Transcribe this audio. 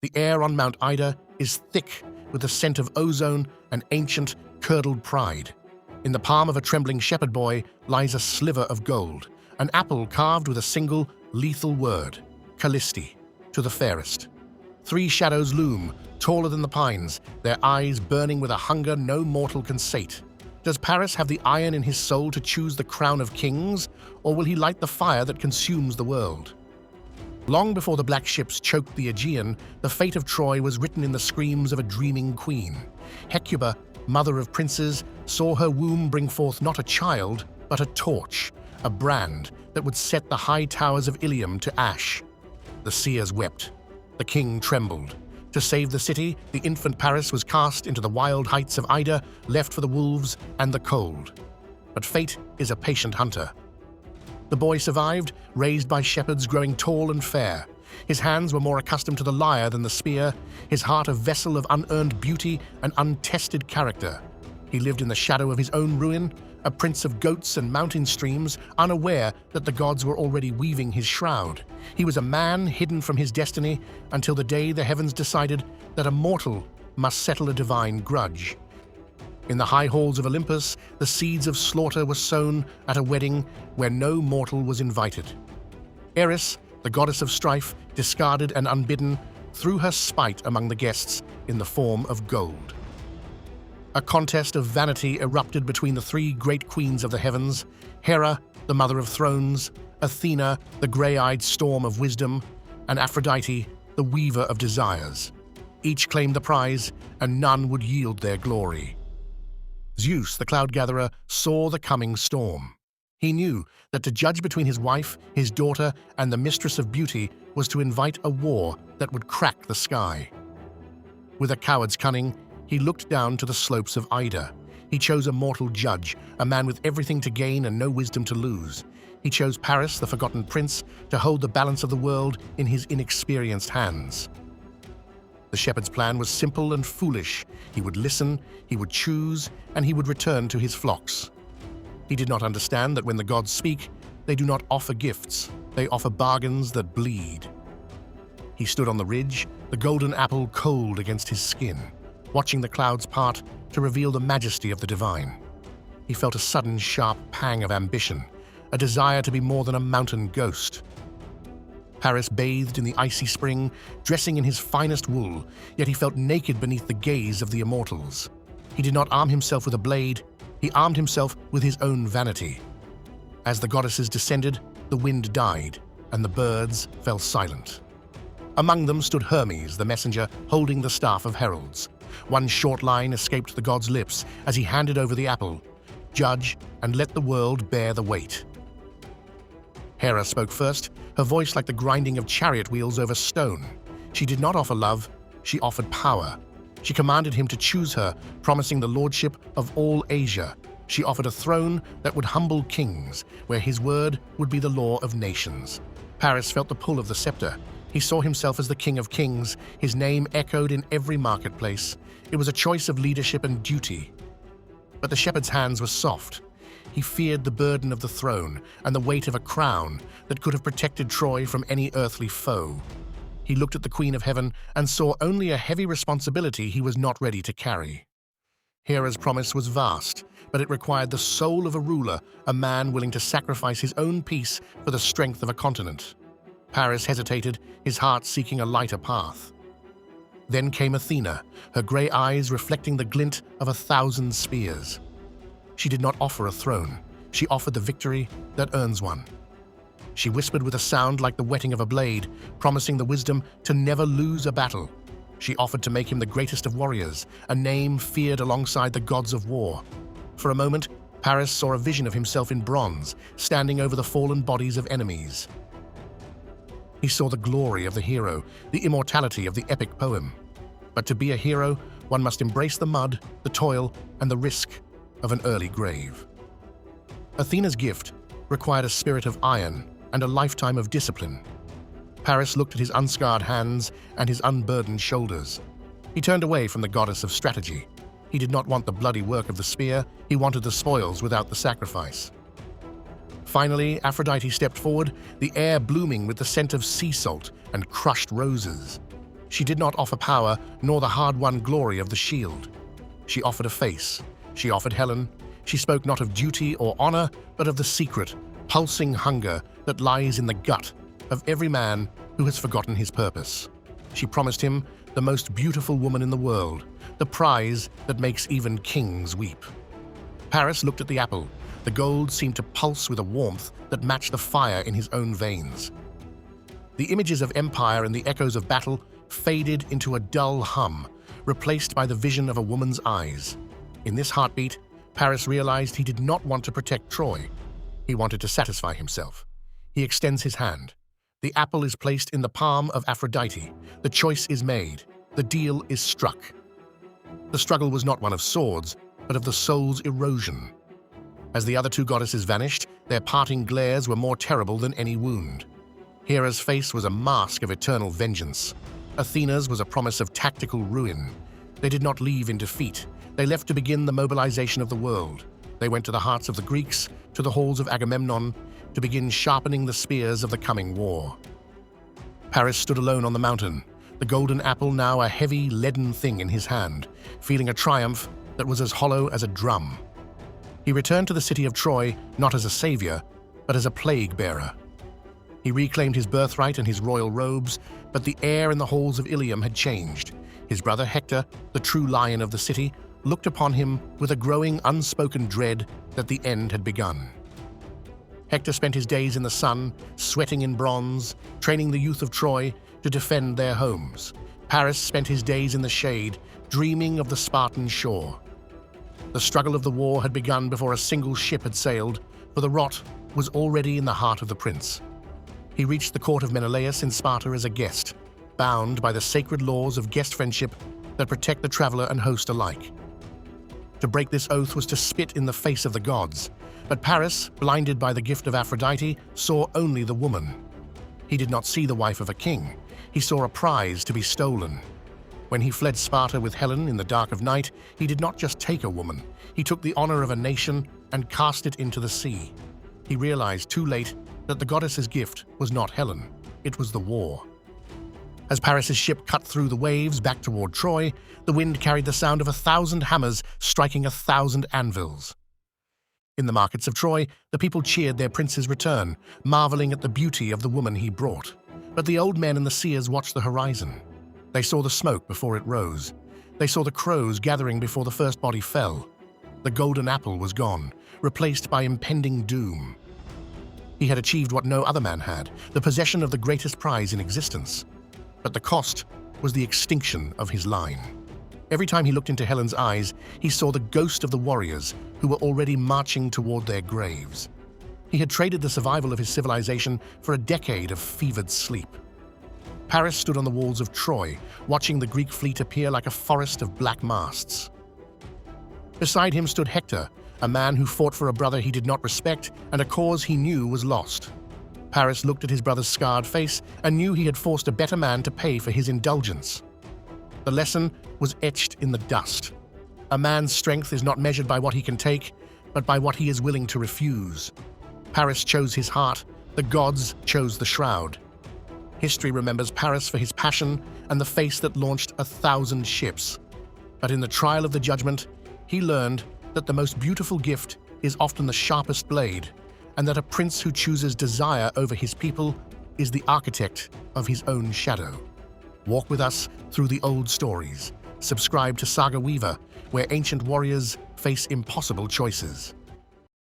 The air on Mount Ida is thick with the scent of ozone and ancient, curdled pride. In the palm of a trembling shepherd boy lies a sliver of gold, an apple carved with a single, lethal word, Kallisti, to the fairest. 3 shadows loom, taller than the pines, their eyes burning with a hunger no mortal can sate. Does Paris have the iron in his soul to choose the crown of kings, or will he light the fire that consumes the world? Long before the black ships choked the Aegean, the fate of Troy was written in the screams of a dreaming queen. Hecuba, mother of princes, saw her womb bring forth not a child, but a torch, a brand that would set the high towers of Ilium to ash. The seers wept. The king trembled. To save the city, the infant Paris was cast into the wild heights of Ida, left for the wolves and the cold. But fate is a patient hunter. The boy survived, raised by shepherds growing tall and fair. His hands were more accustomed to the lyre than the spear, his heart a vessel of unearned beauty and untested character. He lived in the shadow of his own ruin, a prince of goats and mountain streams, unaware that the gods were already weaving his shroud. He was a man hidden from his destiny until the day the heavens decided that a mortal must settle a divine grudge. In the high halls of Olympus, the seeds of slaughter were sown at a wedding where no mortal was invited. Eris, the goddess of strife, discarded and unbidden, threw her spite among the guests in the form of gold. A contest of vanity erupted between the 3 great queens of the heavens, Hera, the mother of thrones, Athena, the grey-eyed storm of wisdom, and Aphrodite, the weaver of desires. Each claimed the prize, and none would yield their glory. Zeus, the cloud-gatherer, saw the coming storm. He knew that to judge between his wife, his daughter, and the mistress of beauty was to invite a war that would crack the sky. With a coward's cunning, he looked down to the slopes of Ida. He chose a mortal judge, a man with everything to gain and no wisdom to lose. He chose Paris, the forgotten prince, to hold the balance of the world in his inexperienced hands. The shepherd's plan was simple and foolish. He would listen, he would choose, and he would return to his flocks. He did not understand that when the gods speak, they do not offer gifts, they offer bargains that bleed. He stood on the ridge, the golden apple cold against his skin, watching the clouds part to reveal the majesty of the divine. He felt a sudden, sharp pang of ambition, a desire to be more than a mountain ghost. Paris bathed in the icy spring, dressing in his finest wool, yet he felt naked beneath the gaze of the immortals. He did not arm himself with a blade, he armed himself with his own vanity. As the goddesses descended, the wind died, and the birds fell silent. Among them stood Hermes, the messenger, holding the staff of heralds. One short line escaped the god's lips as he handed over the apple. Judge, and let the world bear the weight. Hera spoke first, her voice like the grinding of chariot wheels over stone. She did not offer love, she offered power. She commanded him to choose her, promising the lordship of all Asia. She offered a throne that would humble kings, where his word would be the law of nations. Paris felt the pull of the scepter. He saw himself as the king of kings, his name echoed in every marketplace. It was a choice of leadership and duty. But the shepherd's hands were soft. He feared the burden of the throne and the weight of a crown that could have protected Troy from any earthly foe. He looked at the Queen of Heaven and saw only a heavy responsibility he was not ready to carry. Hera's promise was vast, but it required the soul of a ruler, a man willing to sacrifice his own peace for the strength of a continent. Paris hesitated, his heart seeking a lighter path. Then came Athena, her grey eyes reflecting the glint of 1,000 spears. She did not offer a throne. She offered the victory that earns one. She whispered with a sound like the whetting of a blade, promising the wisdom to never lose a battle. She offered to make him the greatest of warriors, a name feared alongside the gods of war. For a moment, Paris saw a vision of himself in bronze, standing over the fallen bodies of enemies. He saw the glory of the hero, the immortality of the epic poem. But to be a hero, one must embrace the mud, the toil, and the risk of an early grave. Athena's gift required a spirit of iron and a lifetime of discipline. Paris looked at his unscarred hands and his unburdened shoulders. He turned away from the goddess of strategy. He did not want the bloody work of the spear, he wanted the spoils without the sacrifice. Finally, Aphrodite stepped forward, the air blooming with the scent of sea salt and crushed roses. She did not offer power nor the hard-won glory of the shield. She offered a face. She offered Helen. She spoke not of duty or honor, but of the secret, pulsing hunger that lies in the gut of every man who has forgotten his purpose. She promised him the most beautiful woman in the world, the prize that makes even kings weep. Paris looked at the apple. The gold seemed to pulse with a warmth that matched the fire in his own veins. The images of empire and the echoes of battle faded into a dull hum, replaced by the vision of a woman's eyes. In this heartbeat, Paris realized he did not want to protect Troy. He wanted to satisfy himself. He extends his hand. The apple is placed in the palm of Aphrodite. The choice is made. The deal is struck. The struggle was not one of swords, but of the soul's erosion. As the other two goddesses vanished, their parting glares were more terrible than any wound. Hera's face was a mask of eternal vengeance. Athena's was a promise of tactical ruin. They did not leave in defeat. They left to begin the mobilization of the world. They went to the hearts of the Greeks, to the halls of Agamemnon, to begin sharpening the spears of the coming war. Paris stood alone on the mountain, the golden apple now a heavy, leaden thing in his hand, feeling a triumph that was as hollow as a drum. He returned to the city of Troy not as a savior, but as a plague-bearer. He reclaimed his birthright and his royal robes, but the air in the halls of Ilium had changed. His brother Hector, the true lion of the city, looked upon him with a growing, unspoken dread that the end had begun. Hector spent his days in the sun, sweating in bronze, training the youth of Troy to defend their homes. Paris spent his days in the shade, dreaming of the Spartan shore. The struggle of the war had begun before a single ship had sailed, for the rot was already in the heart of the prince. He reached the court of Menelaus in Sparta as a guest, bound by the sacred laws of guest friendship that protect the traveler and host alike. To break this oath was to spit in the face of the gods, but Paris, blinded by the gift of Aphrodite, saw only the woman. He did not see the wife of a king. He saw a prize to be stolen. When he fled Sparta with Helen in the dark of night, he did not just take a woman. He took the honor of a nation and cast it into the sea. He realized too late that the goddess's gift was not Helen. It was the war. As Paris's ship cut through the waves back toward Troy, the wind carried the sound of 1,000 hammers striking 1,000 anvils. In the markets of Troy, the people cheered their prince's return, marveling at the beauty of the woman he brought. But the old men and the seers watched the horizon. They saw the smoke before it rose. They saw the crows gathering before the first body fell. The golden apple was gone, replaced by impending doom. He had achieved what no other man had, the possession of the greatest prize in existence. But the cost was the extinction of his line. Every time he looked into Helen's eyes, he saw the ghost of the warriors who were already marching toward their graves. He had traded the survival of his civilization for a decade of fevered sleep. Paris stood on the walls of Troy, watching the Greek fleet appear like a forest of black masts. Beside him stood Hector, a man who fought for a brother he did not respect and a cause he knew was lost. Paris looked at his brother's scarred face and knew he had forced a better man to pay for his indulgence. The lesson was etched in the dust. A man's strength is not measured by what he can take, but by what he is willing to refuse. Paris chose his heart, the gods chose the shroud. History remembers Paris for his passion and the face that launched 1,000 ships. But in the trial of the judgment, he learned that the most beautiful gift is often the sharpest blade, and that a prince who chooses desire over his people is the architect of his own shadow. Walk with us through the old stories. Subscribe to Saga Weaver, where ancient warriors face impossible choices.